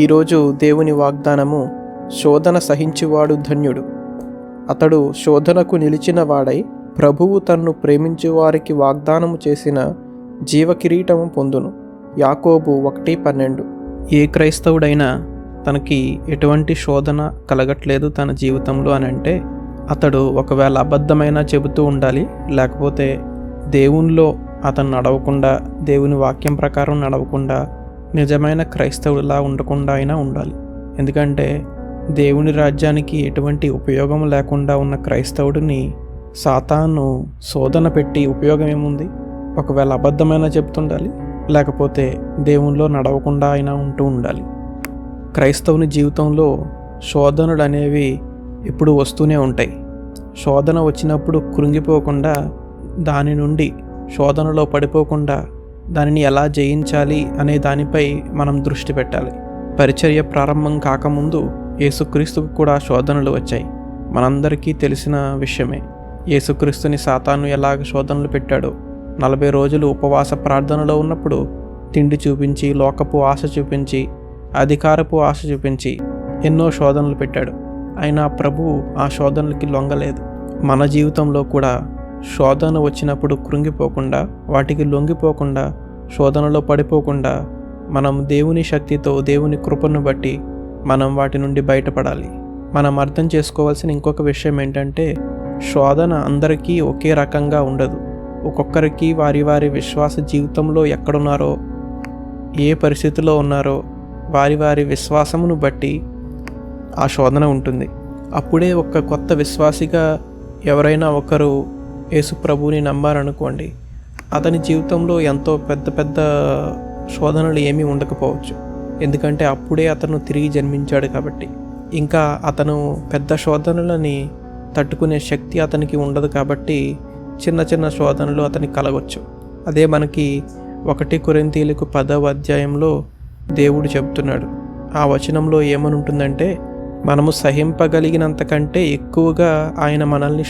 ఈరోజు దేవుని వాగ్దానము, శోధన సహించువాడు ధన్యుడు. అతడు శోధనకు నిలిచిన వాడై ప్రభువు తన్ను ప్రేమించు వారికి వాగ్దానము చేసిన జీవకిరీటము పొందును. యాకోబు 1:12. ఏ క్రైస్తవుడైనా తనకి ఎటువంటి శోధన కలగట్లేదు తన జీవితంలో అని అంటే అతడు ఒకవేళ అబద్ధమైనా చెబుతూ ఉండాలి, లేకపోతే దేవునిలో అతను నడవకుండా, దేవుని వాక్యం ప్రకారం నడవకుండా నిజమైన క్రైస్తవుడిలా ఉండకుండా అయినా ఉండాలి. ఎందుకంటే దేవుని రాజ్యానికి ఎటువంటి ఉపయోగం లేకుండా ఉన్న క్రైస్తవుడిని సాతాను శోధన పెట్టి ఉపయోగం ఏముంది? ఒకవేళ అబద్ధమైనా చెప్తుండాలి, లేకపోతే దేవునిలో నడవకుండా అయినా ఉంటూ ఉండాలి. క్రైస్తవుని జీవితంలో శోధనలు అనేవి ఎప్పుడు వస్తూనే ఉంటాయి. శోధన వచ్చినప్పుడు కృంగిపోకుండా, దాని నుండి శోధనలో పడిపోకుండా దానిని ఎలా జయించాలి అనే దానిపై మనం దృష్టి పెట్టాలి. పరిచర్య ప్రారంభం కాకముందు యేసుక్రీస్తుకు కూడా శోధనలు వచ్చాయి. మనందరికీ తెలిసిన విషయమే. యేసుక్రీస్తుని సాతాను ఎలాగ శోధనలు పెట్టాడో, 40 రోజులు ఉపవాస ప్రార్థనలో ఉన్నప్పుడు తిండి చూపించి, లోకపు ఆశ చూపించి, అధికారపు ఆశ చూపించి ఎన్నో శోధనలు పెట్టాడు. అయినా ప్రభువు ఆ శోధనలకి లొంగలేదు. మన జీవితంలో కూడా శోధన వచ్చినప్పుడు కృంగిపోకుండా, వాటికి లొంగిపోకుండా, శోధనలో పడిపోకుండా మనం దేవుని శక్తితో, దేవుని కృపను బట్టి మనం వాటి నుండి బయటపడాలి. మనం అర్థం చేసుకోవాల్సిన ఇంకొక విషయం ఏంటంటే, శోధన అందరికీ ఒకే రకంగా ఉండదు. ఒక్కొక్కరికి వారి వారి విశ్వాస జీవితంలో ఎక్కడున్నారో, ఏ పరిస్థితిలో ఉన్నారో, వారి వారి విశ్వాసమును బట్టి ఆ శోధన ఉంటుంది. అప్పుడే ఒక కొత్త విశ్వాసిగా ఎవరైనా ఒకరు యేసు ప్రభువుని నమ్మారనుకోండి, అతని జీవితంలో ఎంతో పెద్ద పెద్ద శోధనలు ఏమీ ఉండకపోవచ్చు. ఎందుకంటే అప్పుడే అతను తిరిగి జన్మించాడు కాబట్టి. ఇంకా అతను పెద్ద శోధనలని తట్టుకునే శక్తి అతనికి ఉండదు కాబట్టి చిన్న చిన్న శోధనలు అతనికి కలగవచ్చు. అదే మనకి 1 కొరింథీయులకు 10వ అధ్యాయంలో దేవుడు చెబుతున్నాడు. ఆ వచనంలో ఏమని ఉంటుందంటే, మనము సహింపగలిగినంతకంటే ఎక్కువగా ఆయన మనల్ని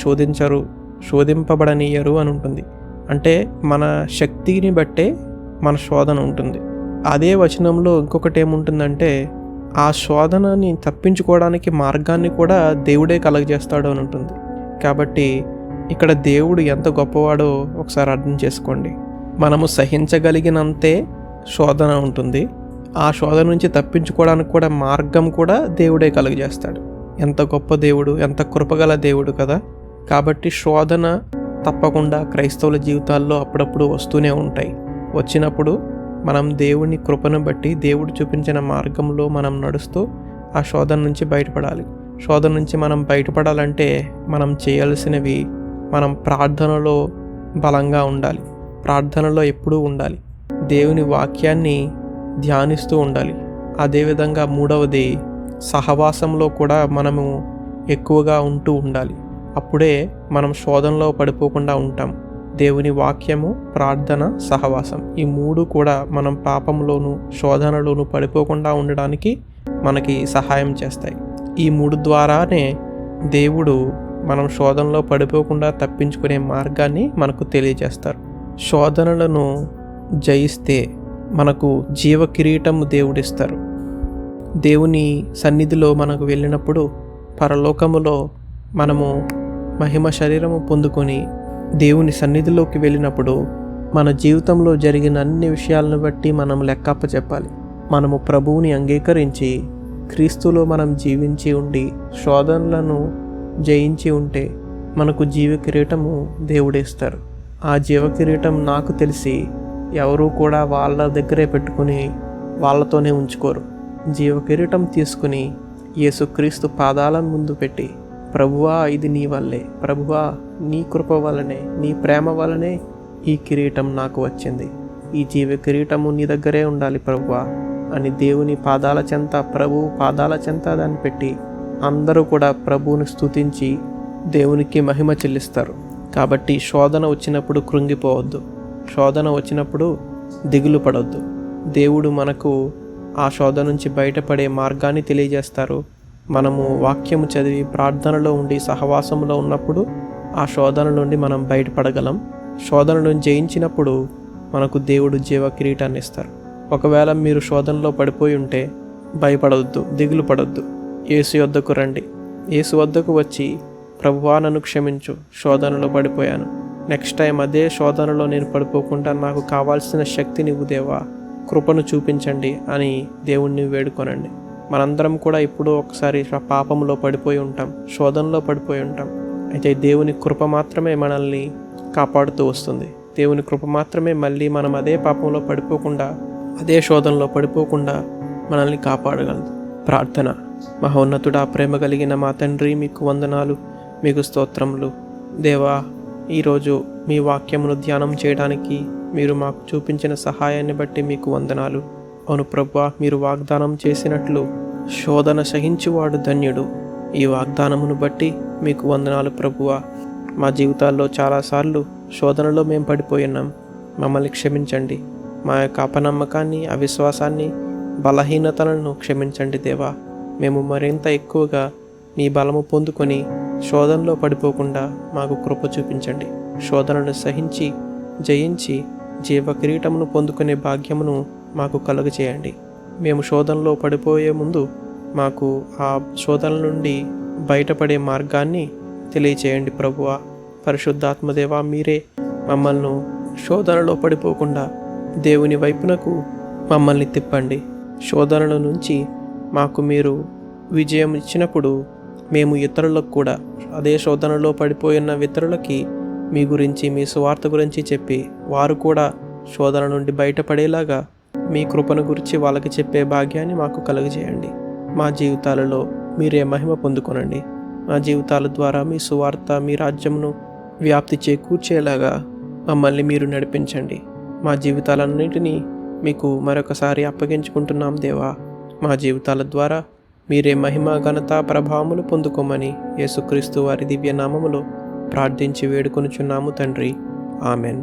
శోధింపబడనీయరు అని ఉంటుంది. అంటే మన శక్తిని బట్టే మన శోధన ఉంటుంది. అదే వచనంలో ఇంకొకటి ఏముంటుందంటే, ఆ శోధనని తప్పించుకోవడానికి మార్గాన్ని కూడా దేవుడే కలగజేస్తాడు అని ఉంటుంది. కాబట్టి ఇక్కడ దేవుడు ఎంత గొప్పవాడో ఒకసారి అర్థం చేసుకోండి. మనము సహించగలిగినంతే శోధన ఉంటుంది. ఆ శోధన నుంచి తప్పించుకోవడానికి కూడా మార్గం కూడా దేవుడే కలుగజేస్తాడు. ఎంత గొప్ప దేవుడు, ఎంత కృపగల దేవుడు కదా. కాబట్టి శోధన తప్పకుండా క్రైస్తవుల జీవితాల్లో అప్పుడప్పుడు వస్తూనే ఉంటాయి. వచ్చినప్పుడు మనం దేవుని కృపను బట్టి, దేవుడు చూపించిన మార్గంలో మనం నడుస్తూ ఆ శోధన నుంచి బయటపడాలి. శోధన నుంచి మనం బయటపడాలంటే మనం చేయాల్సినవి, మనం ప్రార్థనలో బలంగా ఉండాలి. ప్రార్థనలో ఎప్పుడూ ఉండాలి. దేవుని వాక్యాన్ని ధ్యానిస్తూ ఉండాలి. అదేవిధంగా 3వది, సహవాసంలో కూడా మనము ఎక్కువగా ఉంటూ ఉండాలి. అప్పుడే మనం శోధనలో పడిపోకుండా ఉంటాం. దేవుని వాక్యము, ప్రార్థన, సహవాసం, ఈ 3 కూడా మనం పాపంలోను, శోధనలోను పడిపోకుండా ఉండడానికి మనకి సహాయం చేస్తాయి. ఈ 3 ద్వారానే దేవుడు మనం శోధనలో పడిపోకుండా తప్పించుకునే మార్గాన్ని మనకు తెలియజేస్తారు. శోధనలను జయిస్తే మనకు జీవ కిరీటము దేవుడిస్తారు. దేవుని సన్నిధిలో మనకు వెళ్ళినప్పుడు, పరలోకములో మనము మహిమ శరీరము పొందుకొని దేవుని సన్నిధిలోకి వెళ్ళినప్పుడు మన జీవితంలో జరిగిన అన్ని విషయాలను బట్టి మనం లెక్కప్ప చెప్పాలి. మనము ప్రభువుని అంగీకరించి క్రీస్తులో మనం జీవించి ఉండి శోధనలను జయించి ఉంటే మనకు జీవ కిరీటము దేవుడిస్తారు. ఆ జీవ కిరీటం నాకు తెలిసి ఎవరూ కూడా వాళ్ళ దగ్గరే పెట్టుకుని వాళ్ళతోనే ఉంచుకోరు. జీవ కిరీటం తీసుకుని యేసుక్రీస్తు పాదాల ముందు పెట్టి, ప్రభువా ఇది నీ వల్లే, ప్రభువా నీ కృప వల్లనే, నీ ప్రేమ వల్లనే ఈ కిరీటం నాకు వచ్చింది, ఈ జీవ కిరీటము నీ దగ్గరే ఉండాలి ప్రభువా అని దేవుని పాదాల చెంత, ప్రభువు పాదాల చెంత దాన్ని పెట్టి అందరూ కూడా ప్రభువుని స్తుతించి దేవునికి మహిమ చెల్లిస్తారు. కాబట్టి శోధన వచ్చినప్పుడు కృంగిపోవద్దు. శోధన వచ్చినప్పుడు దిగులు పడవద్దు. దేవుడు మనకు ఆ శోధన నుంచి బయటపడే మార్గాన్ని తెలియజేస్తారు. మనము వాక్యము చదివి ప్రార్థనలో ఉండి సహవాసంలో ఉన్నప్పుడు ఆ శోధన నుండి మనం బయటపడగలం. శోధనను జయించినప్పుడు మనకు దేవుడు జీవ కిరీటాన్ని ఇస్తారు. ఒకవేళ మీరు శోధనలో పడిపోయి ఉంటే భయపడవద్దు, దిగులు పడొద్దు. యేసు వద్దకు రండి. యేసు వద్దకు వచ్చి, ప్రభువా నన్ను క్షమించు, శోధనలో పడిపోయాను. నెక్స్ట్ టైం అదే శోధనలో నేను పడిపోకుండా నాకు కావాల్సిన శక్తినివ్వు దేవా, కృపను చూపించండి అని దేవుణ్ణి వేడుకొనండి. మనందరం కూడా ఇప్పుడు ఒకసారి పాపంలో పడిపోయి ఉంటాం, శోధనలో పడిపోయి ఉంటాం. అయితే దేవుని కృప మాత్రమే మనల్ని కాపాడుతూ వస్తుంది. దేవుని కృప మాత్రమే మళ్ళీ మనం అదే పాపంలో పడిపోకుండా, అదే శోధనలో పడిపోకుండా మనల్ని కాపాడగలదు. ప్రార్థన. మహోన్నతుడా, ప్రేమ కలిగిన మా తండ్రి, మీకు వందనాలు, మీకు స్తోత్రములు. దేవా, ఈరోజు మీ వాక్యమును ధ్యానం చేయడానికి మీరు మాకు చూపించిన సహాయాన్ని బట్టి మీకు వందనాలు. అవును ప్రభువా, మీరు వాగ్దానం చేసినట్లు శోధన సహించువాడు ధన్యుడు. ఈ వాగ్దానమును బట్టి మీకు వందనాలు ప్రభువా. మా జీవితాల్లో చాలాసార్లు శోధనలో మేము పడిపోయినాం. మమ్మల్ని క్షమించండి. మా యొక్క అపనమ్మకాన్ని, అవిశ్వాసాన్ని, బలహీనతలను క్షమించండి దేవా. మేము మరింత ఎక్కువగా మీ బలము పొందుకొని శోధనలో పడిపోకుండా మాకు కృప చూపించండి. శోధనను సహించి జయించి జీవ కిరీటమును పొందుకునే భాగ్యమును మాకు కలుగచేయండి. మేము శోధనలో పడిపోయే ముందు మాకు ఆ శోధనల నుండి బయటపడే మార్గాన్ని తెలియచేయండి ప్రభువా. పరిశుద్ధాత్మదేవా, మీరే మమ్మల్ని శోధనలో పడిపోకుండా దేవుని వైపునకు మమ్మల్ని తిప్పండి. శోధనల నుంచి మాకు మీరు విజయం ఇచ్చినప్పుడు మేము ఇతరులకు కూడా అదే శోధనలో పడిపోయిన ఇతరులకి మీ గురించి, మీ సువార్త గురించి చెప్పి వారు కూడా శోధన నుండి బయటపడేలాగా మీ కృపను గురించి వాళ్ళకి చెప్పే భాగ్యాన్ని మాకు కలుగజేయండి. మా జీవితాలలో మీరే మహిమ పొందుకొనండి. మా జీవితాల ద్వారా మీ సువార్త, మీ రాజ్యమును వ్యాప్తి చేకూర్చేలాగా మమ్మల్ని మీరు నడిపించండి. మా జీవితాలన్నింటినీ మీకు మరొకసారి అప్పగించుకుంటున్నాం దేవా. మా జీవితాల ద్వారా మీరే మహిమ, ఘనత, ప్రభావములు పొందుకోమని యేసుక్రీస్తు వారి దివ్య నామములో ప్రార్థించి వేడుకొనుచున్నాము తండ్రి. ఆమెన్.